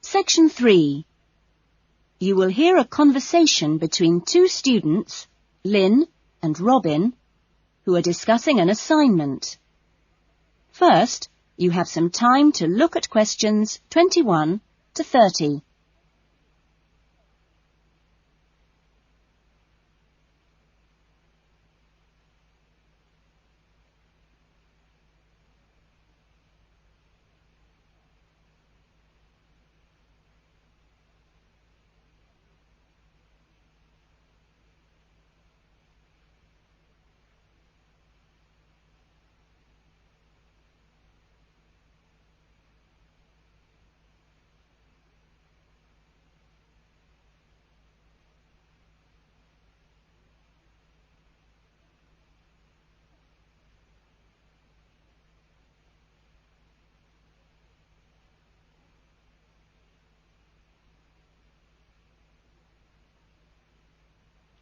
Section 3. You will hear a conversation between two students, Lynn and Robin, who are discussing an assignment. First, you have some time to look at questions 21 to 30.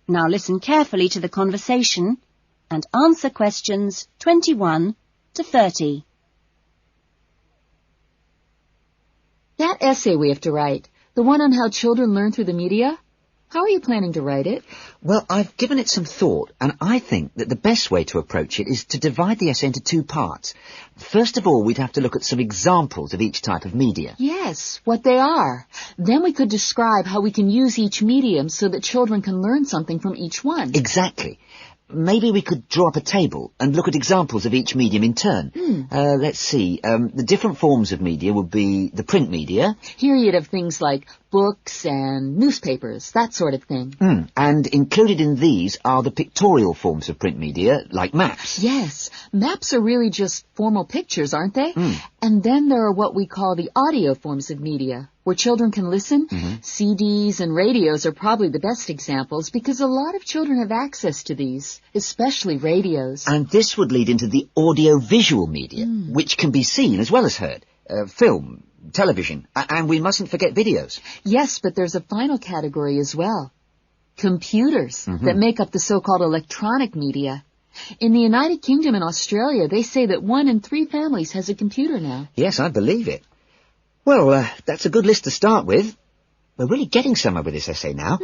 Now listen carefully to the conversation and answer questions 21 to 30. That essay we have to write, the one on how children learn through the media, how are you planning to write it? Well, I've given it some thought, and I think that the best way to approach it is to divide the essay into two parts. First of all, we'd have to look at some examples of each type of media. Yes, what they are. Then we could describe how we can use each medium so that children can learn something from each one. Exactly. Maybe we could draw up a table and look at examples of each medium in turn. Let's see. The different forms of media would be the print media. Here you'd have things like books and newspapers, that sort of thing. And included in these are the pictorial forms of print media, like maps. Yes, maps are really just formal pictures, aren't they? And then there are what we call the audio forms of media, where children can listen. CDs and radios are probably the best examples because a lot of children have access to these, especially radios. And this would lead into the audio-visual media, which can be seen as well as heard. Film, television, and we mustn't forget videos. Yes, but there's a final category as well. Computers that make up the so-called electronic media. In the United Kingdom and Australia, they say that 1 in 3 families has a computer now. Yes, I believe it. Well, that's a good list to start with. We're really getting somewhere with this essay now.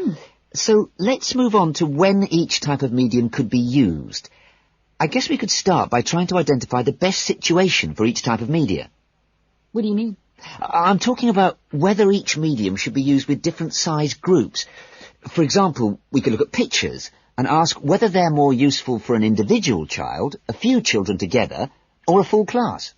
So let's move on to when each type of medium could be used. I guess we could start by trying to identify the best situation for each type of media. What do you mean? I'm talking about whether each medium should be used with different size groups. For example, we could look at pictures and ask whether they're more useful for an individual child, a few children together, or a full class.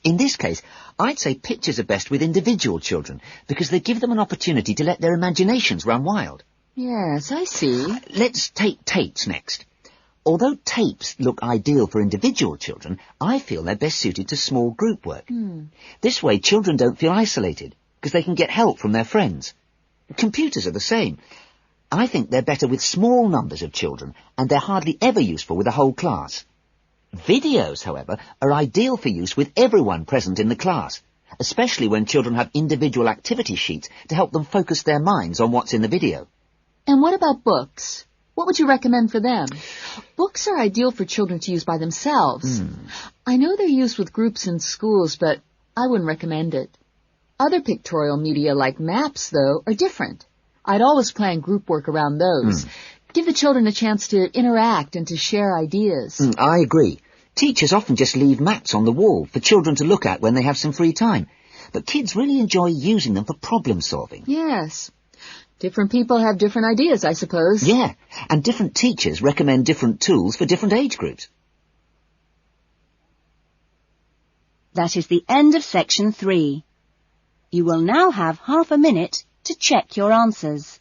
In this case, I'd say pictures are best with individual children because they give them an opportunity to let their imaginations run wild. Yes, I see. Let's take tapes next. Although tapes look ideal for individual children, I feel they're best suited to small group work. This way, children don't feel isolated because they can get help from their friends. Computers are the same. I think they're better with small numbers of children, and they're hardly ever useful with a whole class. Videos, however, are ideal for use with everyone present in the class, especially when children have individual activity sheets to help them focus their minds on what's in the video. And what about books? What would you recommend for them? Books are ideal for children to use by themselves. I know they're used with groups in schools, but I wouldn't recommend it. Other pictorial media like maps, though, are different. I'd always plan group work around those. Give the children a chance to interact and to share ideas. I agree. Teachers often just leave maps on the wall for children to look at when they have some free time. But kids really enjoy using them for problem solving. Yes. Different people have different ideas, I suppose. Yeah, and different teachers recommend different tools for different age groups. That is the end of section 3. You will now have half a minute to check your answers.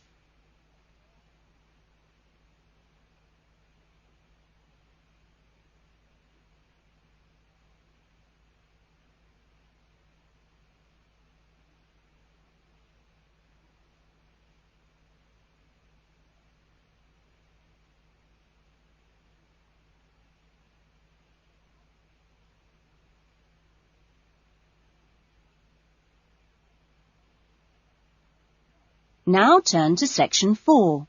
Now turn to section 4.